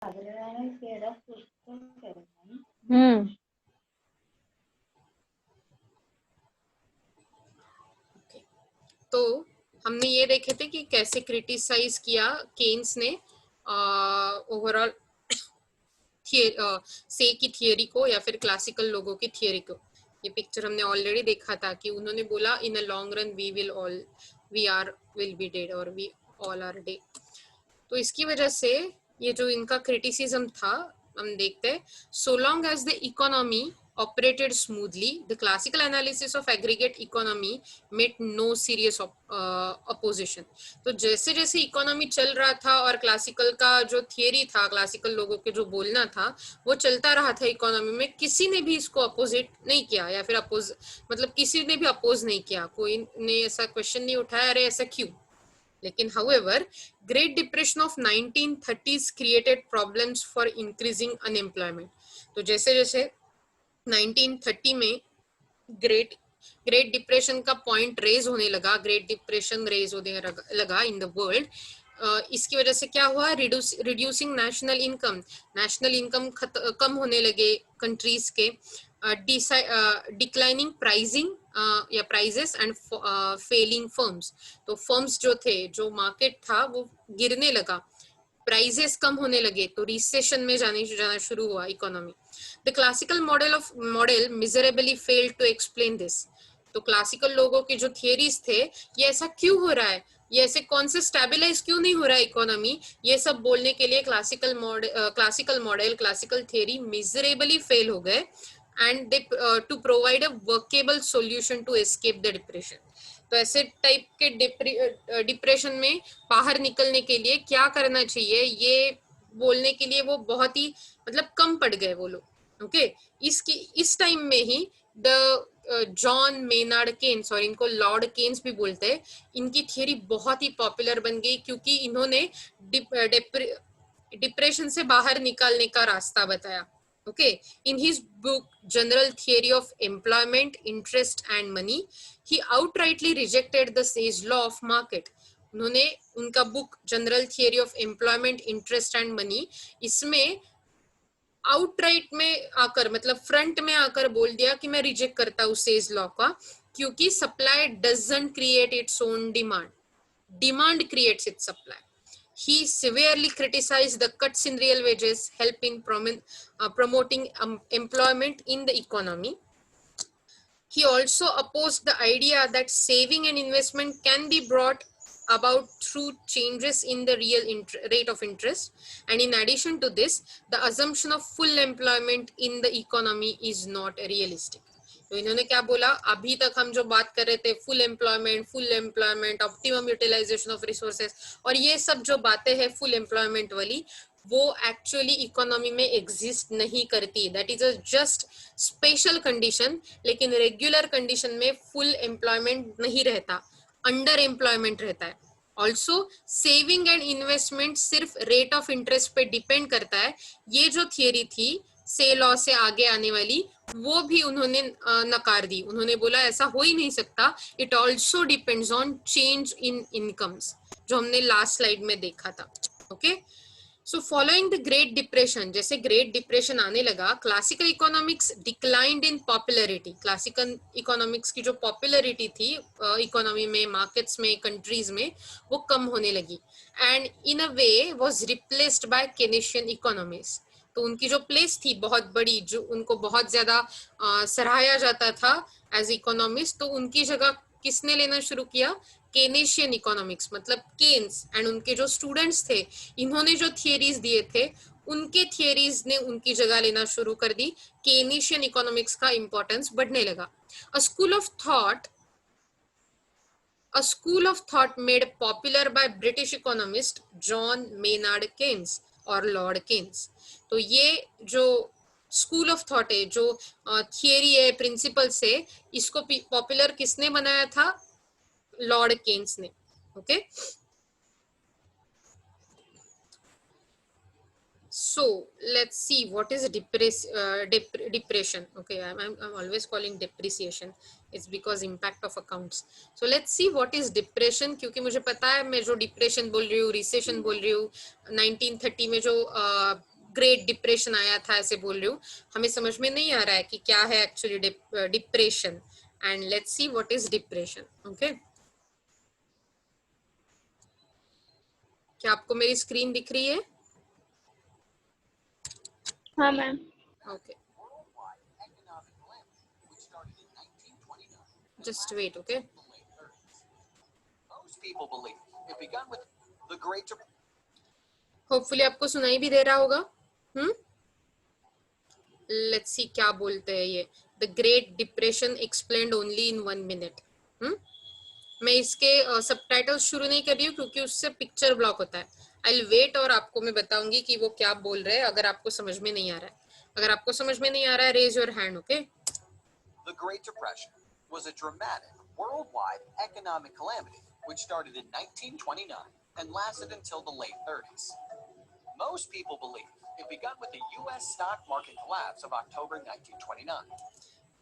तो हमने ये देखे थे कि कैसे क्रिटिसाइज किया केन्स ने ओवरऑल से की थियरी को या फिर क्लासिकल लोगों की थियरी को। ये पिक्चर हमने ऑलरेडी देखा था कि उन्होंने बोला in a long run will be dead और वी ऑल आर डेड। तो इसकी वजह से ये जो इनका क्रिटिसिज्म था हम देखते हैं, so long as the economy operated smoothly, the classical analysis of aggregate economy met no serious opposition। तो जैसे जैसे इकोनॉमी चल रहा था और क्लासिकल का जो थियरी था, क्लासिकल लोगों के जो बोलना था वो चलता रहा था इकोनॉमी में, किसी ने भी इसको अपोजिट नहीं किया या फिर मतलब किसी ने भी अपोज नहीं किया, कोई ने ऐसा क्वेश्चन नहीं उठाया अरे ऐसा क्यों। लेकिन however, Great Depression of 1930s created problems for increasing unemployment। तो जैसे जैसे 1930 में ग्रेट डिप्रेशन का पॉइंट रेज होने लगा, ग्रेट डिप्रेशन रेज होने लगा इन द वर्ल्ड, इसकी वजह से क्या हुआ, रिड्यूसिंग नेशनल इनकम कम होने लगे कंट्रीज के, डिक्लाइनिंग प्राइसिंग या प्राइजेस एंड फेलिंग फर्म्स। तो फर्म्स जो थे, जो मार्केट था वो गिरने लगा, प्राइजेस कम होने लगे, तो रिसेशन में जाना शुरू हुआ economy. The classical model miserably failed to explain this. तो क्लासिकल लोगों के जो थियरीज थे, ये ऐसा क्यों हो रहा है, ये ऐसे कौन से स्टेबलाइज क्यों नहीं हो रहा है इकोनॉमी, ये सब बोलने के लिए classical model classical theory miserably fail हो गए and they to provide a workable solution to escape the depression. तो ऐसे टाइप के डिप्रेशन में बाहर निकलने के लिए क्या करना चाहिए, ये बोलने के लिए वो बहुत ही मतलब कम पड़ गए वो लोग। ओके, इस टाइम में ही द जॉन मेनार्ड केन्स, और इनको लॉर्ड केन्स भी बोलते हैं, इनकी थियरी बहुत ही पॉपुलर बन गई क्योंकि इन्होंने डिप्रेशन से बाहर निकालने का रास्ता बताया। Okay, in his book General Theory of Employment, Interest and Money, he outrightly rejected the Say's law of market। उन्होंने उनका book general theory of employment, interest and money, इसमें आउटराइट में आकर मतलब फ्रंट में आकर बोल दिया कि मैं रिजेक्ट करता हूँ सेज लॉ का, क्योंकि supply doesn't create its own demand, demand creates it's supply. He severely criticized the cuts in real wages, help in promoting employment in the economy. He also opposed the idea that saving and investment can be brought about through changes in the real rate of interest. And in addition to this, the assumption of full employment in the economy is not realistic। तो इन्होंने क्या बोला, अभी तक हम जो बात कर रहे थे full employment, optimum utilization of resources, और ये सब जो बातें हैं फुल एम्प्लॉयमेंट वाली, वो एक्चुअली इकोनॉमी में एग्जिस्ट नहीं करती। That is a just special condition, लेकिन रेगुलर कंडीशन में फुल एम्प्लॉयमेंट नहीं रहता, अंडर एम्प्लॉयमेंट रहता है। ऑल्सो सेविंग एंड इन्वेस्टमेंट सिर्फ रेट ऑफ इंटरेस्ट पे डिपेंड करता है। ये जो थियरी थी से लॉ से आगे आने वाली, वो भी उन्होंने नकार दी। उन्होंने बोला ऐसा हो ही नहीं सकता, it also depends on change in incomes, जो हमने लास्ट स्लाइड में देखा था। Okay, so following the great depression, जैसे ग्रेट डिप्रेशन आने लगा, क्लासिकल इकोनॉमिक्स डिक्लाइंड इन पॉपुलरिटी। क्लासिकल इकोनॉमिक्स की जो पॉपुलरिटी थी इकोनॉमी में, मार्केट्स में, कंट्रीज में, वो कम होने लगी, and in a way was replaced by Keynesian economics. तो उनकी जो प्लेस थी बहुत बड़ी, जो उनको बहुत ज्यादा सराहाया जाता था एज इकोनॉमिस्ट, तो उनकी जगह किसने लेना शुरू किया, केनेशियन इकोनॉमिक्स, मतलब केन्स एंड उनके जो स्टूडेंट्स थे, इन्होंने जो थियरीज दिए थे, उनके थियरीज ने उनकी जगह लेना शुरू कर दी। केनेशियन इकोनॉमिक्स का इंपॉर्टेंस बढ़ने लगा। A school of thought made popular by British economist John Maynard Keynes और लॉर्ड केन्स। तो ये जो स्कूल ऑफ थॉट है, जो थियरी है, प्रिंसिपल्स है, इसको पॉपुलर किसने बनाया था, लॉर्ड केन्स ने। Okay, so let's see what is depression. Okay, I'm always calling depreciation, it's because impact of accounts. So let's see what is depression, क्योंकि मुझे पता है मैं जो डिप्रेशन बोल रही हूँ, रिसेशन बोल रही हूँ, 1930 में जो ग्रेट डिप्रेशन आया था ऐसे बोल रही हूँ, हमें समझ में नहीं आ रहा है कि क्या है actually depression. And let's see what is depression. Okay, क्या आपको मेरी स्क्रीन दिख रही है? हाँ ma'am. Okay, just wait. Okay, hopefully आपको सुनाई भी दे रहा होगा. लेट्स सी क्या बोलते हैं ये. The great depression explained only in 1 minute. मैं इसके सबटाइटल्स शुरू नहीं कर रही हूँ क्योंकि उससे पिक्चर ब्लॉक होता है. आई विल वेट और आपको मैं बताऊंगी कि वो क्या बोल रहे हैं अगर आपको समझ में नहीं आ रहा है. अगर आपको समझ में नहीं आ रहा है, raise your hand. Okay. The Great Depression was a dramatic worldwide economic calamity which started in 1929 and lasted until the late 30s. Most people believe it began with the US stock market collapse of October 1929.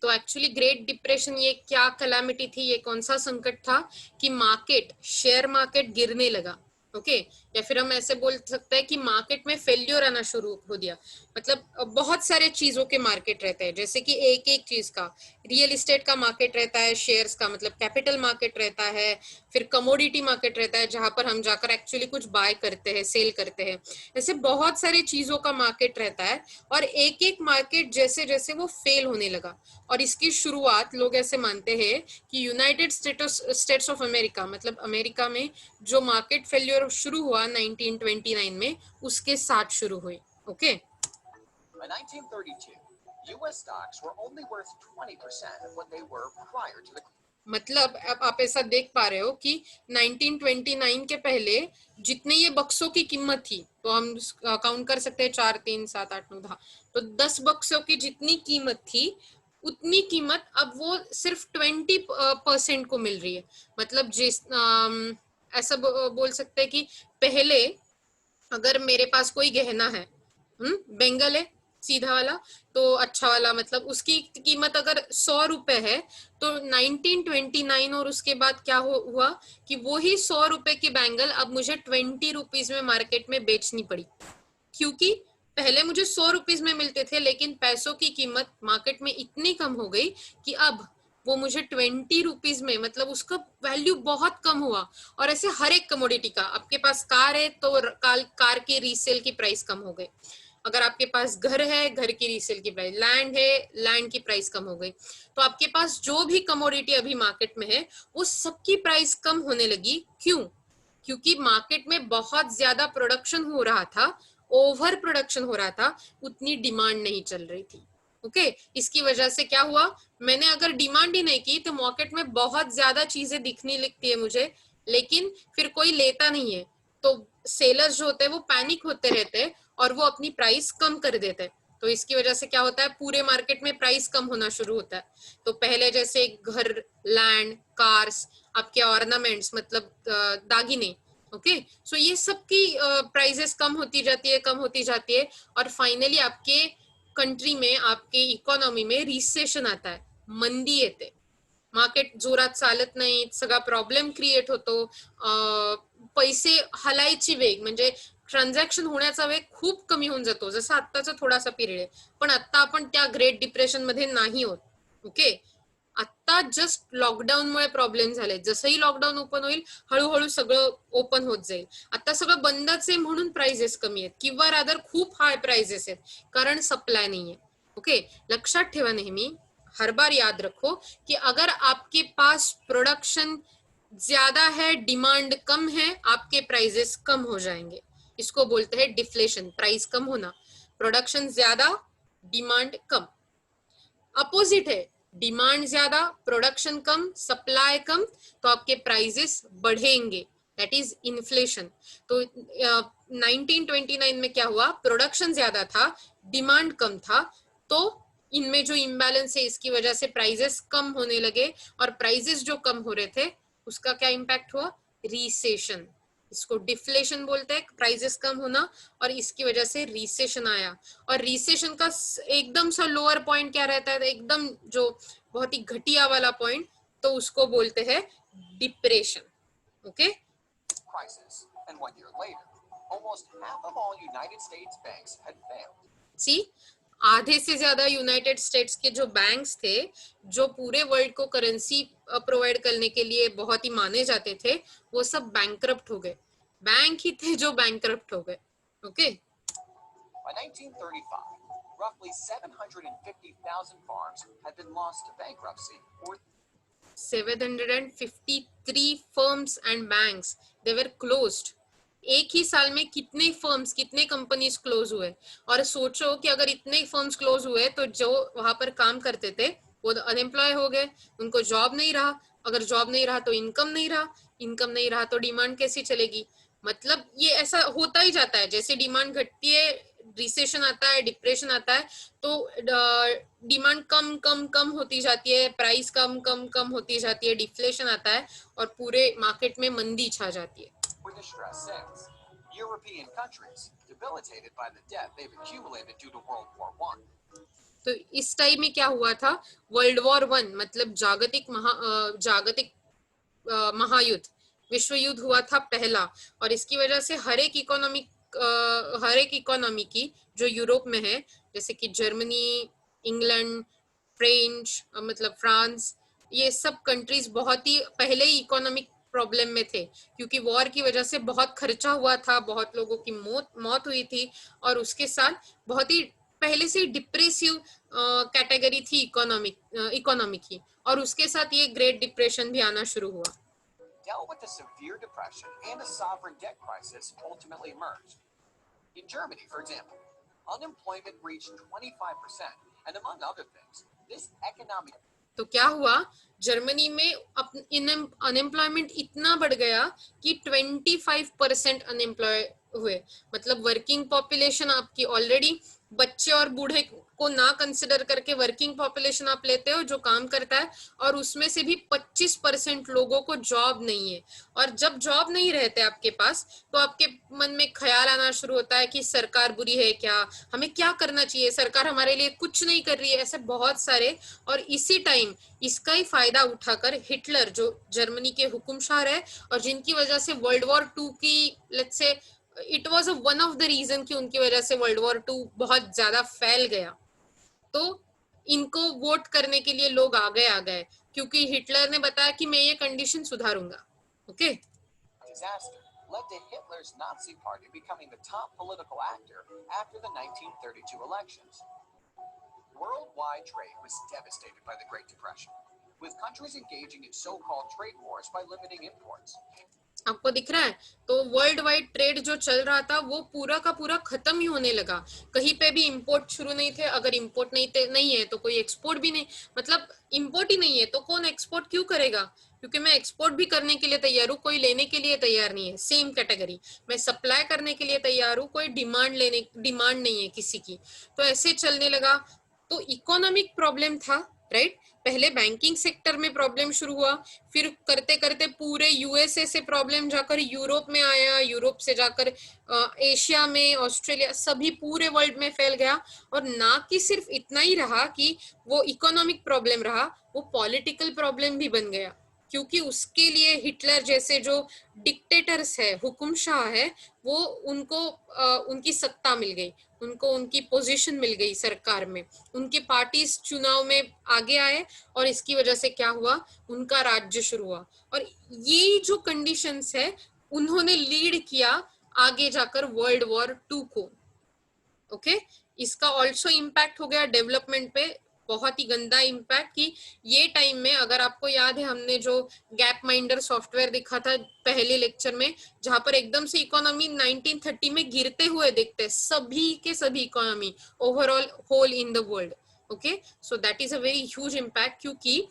तो actually great depression ये क्या calamity थी, ये कौन सा संकट था कि मार्केट, शेयर मार्केट गिरने लगा. ओके, या फिर हम ऐसे बोल सकते हैं कि मार्केट में फेल्योर आना शुरू हो दिया. मतलब बहुत सारे चीजों के मार्केट रहते हैं, जैसे कि एक एक चीज का, रियल एस्टेट का मार्केट रहता है, शेयर्स का मतलब कैपिटल मार्केट रहता है, फिर कमोडिटी मार्केट रहता है जहां पर हम जाकर एक्चुअली कुछ बाय करते हैं, सेल करते हैं. ऐसे बहुत सारी चीजों का मार्केट रहता है और एक एक मार्केट जैसे जैसे वो फेल होने लगा. और इसकी शुरुआत लोग ऐसे मानते हैं कि यूनाइटेड स्टेट्स ऑफ अमेरिका, मतलब अमेरिका में जो मार्केट फेल्योर शुरू हुआ 1929 में, उसके साथ शुरू हुई. Okay. By 1932, US stocks were only worth 20% of what they were prior to the. मतलब अब आप ऐसा देख पा रहे हो कि 1929 के पहले जितने ये बक्सों की कीमत थी, तो हम काउंट कर सकते हैं 4, 3, 7, 8, 9, 10, तो 10 बक्सों की जितनी कीमत थी उतनी कीमत अब वो सिर्फ 20% को मिल रही है. मतलब जिस ऐसा बोल सकते हैं कि पहले अगर मेरे पास कोई गहना है, बेंगल है सीधा वाला, तो अच्छा वाला, मतलब उसकी कीमत अगर 100 रुपए है, तो 1929 और उसके बाद क्या हुआ कि वो ही 100 रुपए की बैंगल अब मुझे 20 रुपीज में मार्केट में बेचनी पड़ी. क्योंकि पहले मुझे 100 रुपीज में मिलते थे, लेकिन पैसों की कीमत मार्केट में इतनी कम हो गई कि अब वो मुझे 20 रुपीज में, मतलब उसका वैल्यू बहुत कम हुआ. और ऐसे हर एक कमोडिटी का, आपके पास कार है तो कार की रीसेल की प्राइस कम हो गई. अगर आपके पास घर है, घर की रीसेल की प्राइस, लैंड है, लैंड की प्राइस कम हो गई. तो आपके पास जो भी कमोडिटी अभी मार्केट में है, उस सबकी प्राइस कम होने लगी. क्यों? क्योंकि मार्केट में बहुत ज्यादा प्रोडक्शन हो रहा था, ओवर प्रोडक्शन हो रहा था, उतनी डिमांड नहीं चल रही थी. ओके, इसकी वजह से क्या हुआ, मैंने अगर डिमांड ही नहीं की तो मार्केट में बहुत ज्यादा चीजें दिखने लगती है मुझे, लेकिन फिर कोई लेता नहीं है. तो सेलर्स जो होते हैं वो पैनिक होते रहते हैं और वो अपनी प्राइस कम कर देते हैं. तो इसकी वजह से क्या होता है, पूरे मार्केट में प्राइस कम होना शुरू होता है. तो पहले जैसे घर, लैंड, कार्स, आपके ऑर्नामेंट्स मतलब दागिने, ओके, सो ये सब की प्राइसेस कम होती जाती है, कम होती जाती है, और फाइनली आपके कंट्री में, आपके इकॉनॉमी में रिसेशन आता है, मंदी येते, मार्केट जोरात चालत नाही, सगळा प्रॉब्लेम क्रिएट होतो. पैसे हलायची वेग म्हणजे ट्रान्झॅक्शन होण्याचा वेग खूप कमी होऊन जातो, जसं आत्ताचा थोडासा पिरियड आहे. पण आता आपण त्या ग्रेट डिप्रेशन मध्ये नाही होत. ओके, आता जस्ट लॉकडाऊनमुळे प्रॉब्लेम झाले. जसंही लॉकडाऊन ओपन होईल, हळूहळू सगळं ओपन होत जाईल. आता सगळं बंदच आहे म्हणून प्राइजेस कमी आहेत, किंवा रादर खूप हाय प्राइजेस आहेत कारण सप्लाय नाहीये. ओके, लक्षात ठेवा नेहमी, हर बार याद रखो कि अगर आपके पास प्रोडक्शन ज्यादा है, डिमांड कम है, आपके प्राइजेस कम हो जाएंगे. इसको बोलते हैं डिफ्लेशन, प्राइस कम होना. प्रोडक्शन ज्यादा, डिमांड कम. अपोजिट है, डिमांड ज्यादा, प्रोडक्शन कम, सप्लाई कम, तो आपके प्राइजेस बढ़ेंगे, दैट इज इन्फ्लेशन. तो 1929 में क्या हुआ, प्रोडक्शन ज्यादा था, डिमांड कम था, तो इनमें जो इम्बैलेंस है इसकी वजह से प्राइजेस कम होने लगे. और प्राइजेस जो कम हो रहे थे उसका क्या इम्पैक्ट हुआ, रिसेशन. इसको डिफ्लेशन बोलते हैं, प्राइजेस कम होना, और इसकी वजह से रिसेशन आया. और रिसेशन का एकदम सा लोअर पॉइंट क्या रहता है, एकदम जो बहुत ही घटिया वाला पॉइंट, तो उसको बोलते हैं depression. Okay, Crisis, and 1 year later, Almost half of all United States banks had failed. सी, आधे से ज्यादा यूनाइटेड स्टेट्स के जो बैंक्स थे, जो पूरे वर्ल्ड को करेंसी प्रोवाइड करने के लिए बहुत ही माने जाते थे, वो सब बैंकरप्ट हो गए. बैंक ही थे जो बैंकरप्ट हो गए. Okay. By 1935, roughly 750,000 farms had been lost to bankruptcy or 753 firms and banks, they were closed. एक ही साल में कितने फर्म्स, कितने कंपनीज क्लोज हुए. और सोचो कि अगर इतने फर्म्स क्लोज हुए तो जो वहां पर काम करते थे वो अनएम्प्लॉय हो गए, उनको जॉब नहीं रहा. अगर जॉब नहीं रहा तो इनकम नहीं रहा, इनकम नहीं रहा तो डिमांड कैसी चलेगी. मतलब ये ऐसा होता ही जाता है. जैसे डिमांड घटती है, रिसेशन आता है, डिप्रेशन आता है, तो डिमांड कम कम कम होती जाती है, प्राइस कम कम कम होती जाती है, डिफ्लेशन आता है और पूरे मार्केट में मंदी छा जाती है. were distressed sales. European countries, debilitated by the debt they've accumulated due to World War I. तो इस टाइम में क्या हुआ था, वर्ल्ड वॉर 1 मतलब जागतिक महायुद्ध, विश्व युद्ध हुआ था पहला. और इसकी वजह से हर एक इकोनॉमी की जो यूरोप में है, जैसे कि जर्मनी, इंग्लैंड, फ्रेंच मतलब फ्रांस, ये सब कंट्रीज बहुत ही पहले ही इकोनॉमिक प्रॉब्लम में थे, क्योंकि वॉर की वजह से बहुत खर्चा हुआ था, बहुत लोगों की मौत हुई थी, और उसके साथ बहुत ही पहले से डिप्रेसिव कैटेगरी थी इकोनॉमी की, और उसके साथ ये ग्रेट डिप्रेशन भी आना शुरू हुआ. Dealt with a severe depression and a sovereign debt crisis ultimately emerged. In Germany, for example, unemployment reached 25%, and among other things, this economic तो क्या हुआ, जर्मनी में अनएम्प्लॉयमेंट इतना बढ़ गया कि 25% अनएम्प्लॉय हुए. मतलब वर्किंग पॉपुलेशन आपकी ऑलरेडी, बच्चे और बूढ़े को ना कंसिडर करके वर्किंग पॉपुलेशन आप लेते हो जो काम करता है, और उसमें से भी 25% लोगों को जॉब नहीं है. और जब जॉब नहीं रहते आपके पास, तो आपके मन में ख्याल आना शुरू होता है कि सरकार बुरी है क्या, हमें क्या करना चाहिए, सरकार हमारे लिए कुछ नहीं कर रही है, ऐसे बहुत सारे. और इसी टाइम इसका ही फायदा उठाकर हिटलर, जो जर्मनी के हुकुमशाह है और जिनकी वजह से वर्ल्ड वॉर 2 की, let's say it was one of the reason कि उनकी वजह से वर्ल्ड वॉर 2 बहुत ज्यादा फैल गया. तो इनको वोट करने के लिए लोग आ गए, क्योंकि हिटलर ने बताया कि मैं ये कंडीशन सुधारूंगा. Okay. disaster led to Hitler's Nazi Party becoming the top political actor after the 1932 elections. Worldwide trade was devastated by the Great Depression, with countries engaging in so-called trade wars by limiting imports. आपको दिख रहा है, तो world wide trade जो चल रहा था वो पूरा का पूरा खत्म ही होने लगा. कहीं पे भी इंपोर्ट शुरू नहीं थे. अगर इंपोर्ट नहीं है तो कोई एक्सपोर्ट भी नहीं. मतलब इंपोर्ट ही नहीं है तो कौन एक्सपोर्ट क्यों करेगा, क्योंकि मैं एक्सपोर्ट भी करने के लिए तैयार हूँ, कोई लेने के लिए तैयार नहीं है. सेम कैटेगरी, मैं सप्लाई करने के लिए तैयार हूँ, कोई डिमांड नहीं है किसी की. तो ऐसे चलने लगा. तो इकोनॉमिक प्रॉब्लम था, राइट. पहले बैंकिंग सेक्टर में प्रॉब्लम शुरू हुआ, फिर करते करते पूरे यूएसए से प्रॉब्लम जाकर यूरोप में आया, यूरोप से जाकर एशिया में, ऑस्ट्रेलिया, सभी पूरे वर्ल्ड में फैल गया. और ना कि सिर्फ इतना ही रहा कि वो इकोनॉमिक प्रॉब्लम रहा, वो पॉलिटिकल प्रॉब्लम भी बन गया, क्योंकि उसके लिए हिटलर जैसे जो डिक्टेटर्स है, हुकुमशाह है, वो उनको उनकी सत्ता मिल गई, उनको उनकी पोजीशन मिल गई सरकार में, उनके पार्टीज चुनाव में आगे आए, और इसकी वजह से क्या हुआ, उनका राज्य शुरू हुआ. और ये जो कंडीशंस है उन्होंने लीड किया आगे जाकर वर्ल्ड वॉर 2 को. ओके. इसका ऑल्सो इम्पैक्ट हो गया डेवलपमेंट पे, बहुत ही गंदा इम्पैक्ट. कि ये टाइम में, अगर आपको याद है, हमने जो गैप माइंडर सॉफ्टवेयर दिखा था पहले लेक्चर में, जहां पर एकदम से इकोनॉमी 1930 में गिरते हुए दिखते हैं, सभी के सभी economy overall whole in the world. Okay. So that is a very huge impact, क्योंकि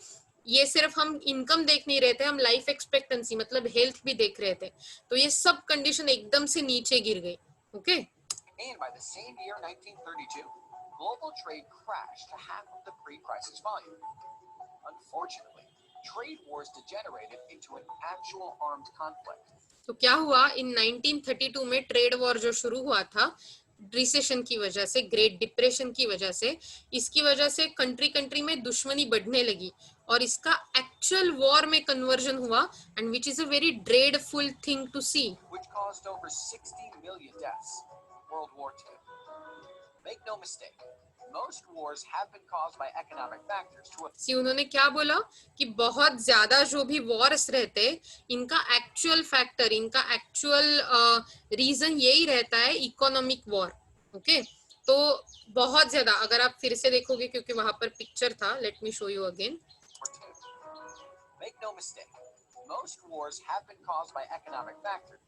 ये सिर्फ हम इनकम देख नहीं रहे थे, हम लाइफ एक्सपेक्टेंसी मतलब हेल्थ भी देख रहे थे. तो ये सब कंडीशन एकदम से नीचे गिर गई. Okay. And by the same year, 1932, global trade crashed to half of the pre-crisis volume. Unfortunately, trade wars degenerated into an actual armed conflict. तो क्या हुआ, इन 1932 में ट्रेड वॉर जो शुरू हुआ था रिसेशन की वजह से, ग्रेट डिप्रेशन की वजह से, इसकी वजह से कंट्री में दुश्मनी बढ़ने लगी, और इसका एक्चुअल वॉर में कन्वर्जन हुआ, and which is a very dreadful thing to see. which caused over 60 million deaths. World War II. Make no mistake, most wars have been caused by economic factors to सी उन्होंने क्या बोला कि बहुत ज्यादा जो भी वॉर्स रहते इनका एक्चुअल फैक्टर, इनका एक्चुअल रीजन यही रहता है इकोनॉमिक वॉर. ओके, तो बहुत ज्यादा, अगर आप फिर से देखोगे क्योंकि वहां पर पिक्चर था, let me show you again. Make no mistake, most wars have been caused by economic factors,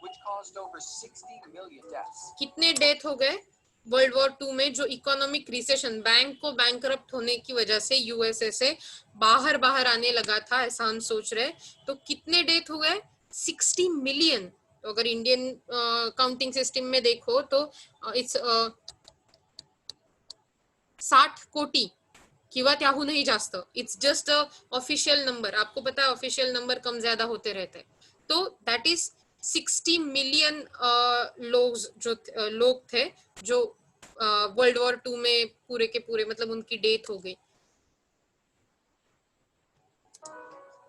which caused over 60 million deaths. कितने डेथ हो गए वर्ल्ड वॉर 2 में? जो इकोनॉमिक रिसेशन, बैंक को बैंकरप्ट होने की वजह से यूएसए से बाहर बाहर आने लगा था, ऐसा हम सोच रहे. तो कितने डेथ हो गए? 60 मिलियन. तो अगर इंडियन काउंटिंग सिस्टम में देखो तो इट्स 60 कोटी किंवा त्याहूनही जास्त. It's just official number. आपको पता है ऑफिशियल नंबर कम ज्यादा होते रहते हैं. तो दैट इज 60 मिलियन लोग थे जो वर्ल्ड वॉर 2 में पूरे के पूरे मतलब उनकी डेथ हो गई.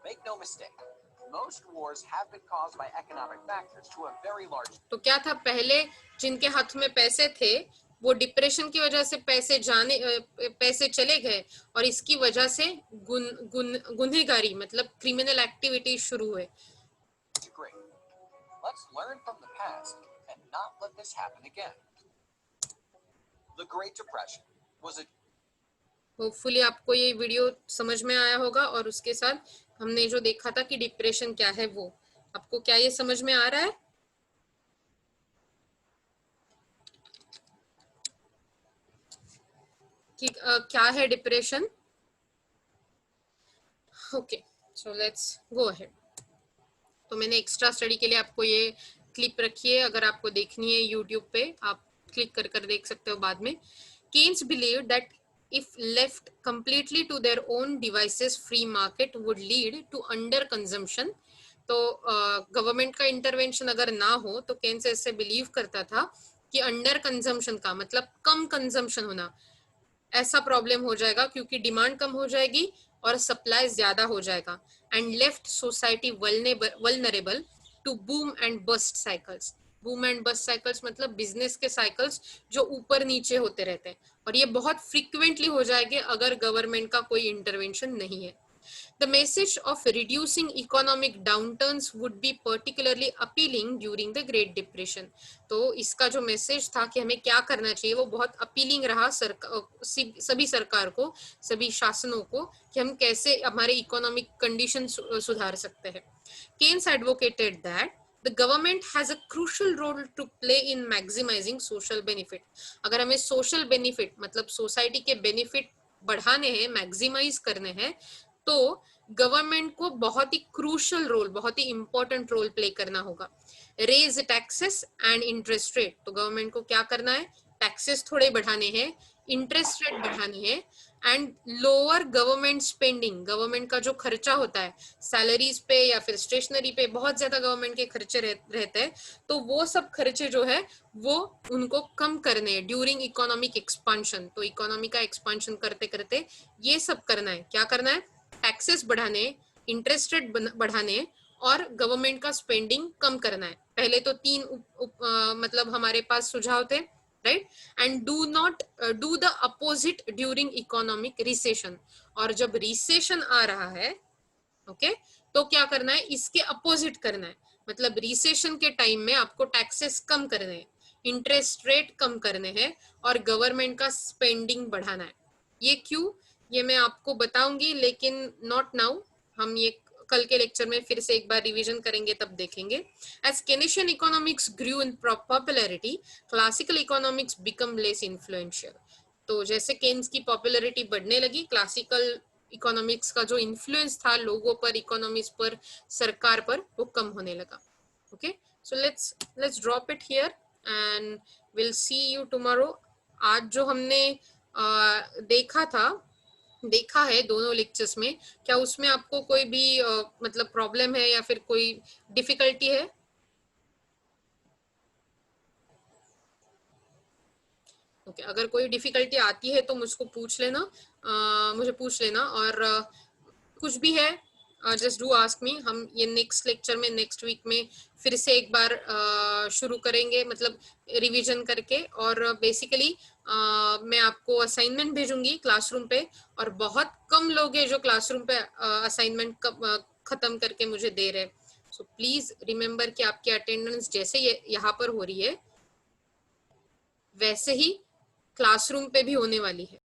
Make no mistake, most wars have been caused by economic factors to a very large. तो क्या था, पहले जिनके हाथ में पैसे थे वो डिप्रेशन की वजह से पैसे चले गए, और इसकी वजह से गुनहगारी मतलब क्रिमिनल एक्टिविटी शुरू हुए. Great. Let's learn from the past and not let this happen again. The Great Depression was a hopefully आपको ये वीडियो समझ में आया होगा, और उसके साथ हमने जो देखा था कि डिप्रेशन क्या है, वो आपको क्या ये समझ में आ रहा है कि क्या है depression? Okay, so let's go ahead. तो मैंने एक्स्ट्रा स्टडी के लिए आपको ये क्लिप रखी है, अगर आपको देखनी है यूट्यूब पे आप क्लिक कर कर देख सकते हो बाद में. Keynes believed that if left completely to their own devices, free market would lead to under consumption. तो गवर्नमेंट का इंटरवेंशन अगर ना हो तो केन्स ऐसे बिलीव करता था कि अंडर कंजम्पशन का मतलब कम कंजम्पशन होना, ऐसा प्रॉब्लम हो जाएगा क्योंकि डिमांड कम हो जाएगी और सप्लाई ज्यादा हो जाएगा, and left society vulnerable to boom and bust cycles. Boom and bust cycles मतलब बिजनेस के साइकिल्स जो ऊपर नीचे होते रहते हैं, और ये बहुत फ्रीक्वेंटली हो जाएंगे अगर गवर्नमेंट का कोई इंटरवेंशन नहीं है. The message of reducing economic downturns would be particularly appealing during the Great Depression. तो इसका जो मैसेज था कि हमें क्या करना चाहिए वो बहुत अपीलिंग रहा सभी सरकार को, सभी शासनों को, कि हम कैसे हमारे इकोनॉमिक कंडीशन सुधार सकते हैं. Keynes advocated that the government has a crucial role to play in maximizing social benefit. अगर हमें social benefit मतलब सोसाइटी के बेनिफिट बढ़ाने हैं, मैक्सिमाइज करने हैं, तो गवर्नमेंट को बहुत ही क्रूशल रोल, बहुत ही इंपॉर्टेंट रोल प्ले करना होगा. Raise taxes and interest rate. तो गवर्नमेंट को क्या करना है? टैक्सेस थोड़े बढ़ाने हैं, इंटरेस्ट रेट बढ़ाने हैं, and lower government spending. Government का जो खर्चा होता है सैलरीज पे या फिर स्टेशनरी पे, बहुत ज्यादा गवर्नमेंट के खर्चे रहते हैं, तो वो सब खर्चे जो है वो उनको कम करने हैं ड्यूरिंग इकोनॉमिक एक्सपांशन. तो इकोनॉमी का एक्सपांशन करते करते ये सब करना है. क्या करना है? टैक्सेस बढ़ाने, इंटरेस्ट रेट बढ़ाने और गवर्नमेंट का स्पेंडिंग कम करना है. पहले तो तीन मतलब हमारे पास सुझाव थे, right. And do not do the opposite during economic recession. और जब रिसेशन आ रहा है, ओके, तो क्या करना है? इसके अपोजिट करना है. मतलब रिसेशन के टाइम में आपको टैक्सेस कम करने हैं, इंटरेस्ट रेट कम करने हैं और गवर्नमेंट का स्पेंडिंग बढ़ाना है. ये क्यों, ये मैं आपको बताऊंगी, लेकिन नॉट नाउ. हम ये कल के लेक्चर में फिर से एक बार रिवीजन करेंगे, तब देखेंगे. As Keynesian economics grew in popularity, classical economics become less influential. तो जैसे केन्स की पॉपुलैरिटी बढ़ने लगी, क्लासिकल इकोनॉमिक्स का जो इन्फ्लुएंस था लोगों पर, इकोनॉमिक्स पर, सरकार पर, वो कम होने लगा. Okay, so let's drop it here and will see you tomorrow. आज जो हमने देखा है दोनों लेक्चर्स में, क्या उसमें आपको कोई भी मतलब प्रॉब्लम है या फिर कोई डिफिकल्टी है? अगर कोई डिफिकल्टी आती है तो मुझे पूछ लेना, और कुछ भी है जस्ट डू आस्क मी. हम ये नेक्स्ट लेक्चर में नेक्स्ट वीक में फिर से एक बार शुरू करेंगे, मतलब रिवीजन करके. और बेसिकली मैं आपको असाइनमेंट भेजूंगी क्लासरूम पे, और बहुत कम लोग हैं जो क्लासरूम पे असाइनमेंट खत्म करके मुझे दे रहे. सो प्लीज रिमेम्बर कि आपकी अटेंडेंस जैसे यहाँ पर हो रही है वैसे ही क्लासरूम पे भी होने वाली है.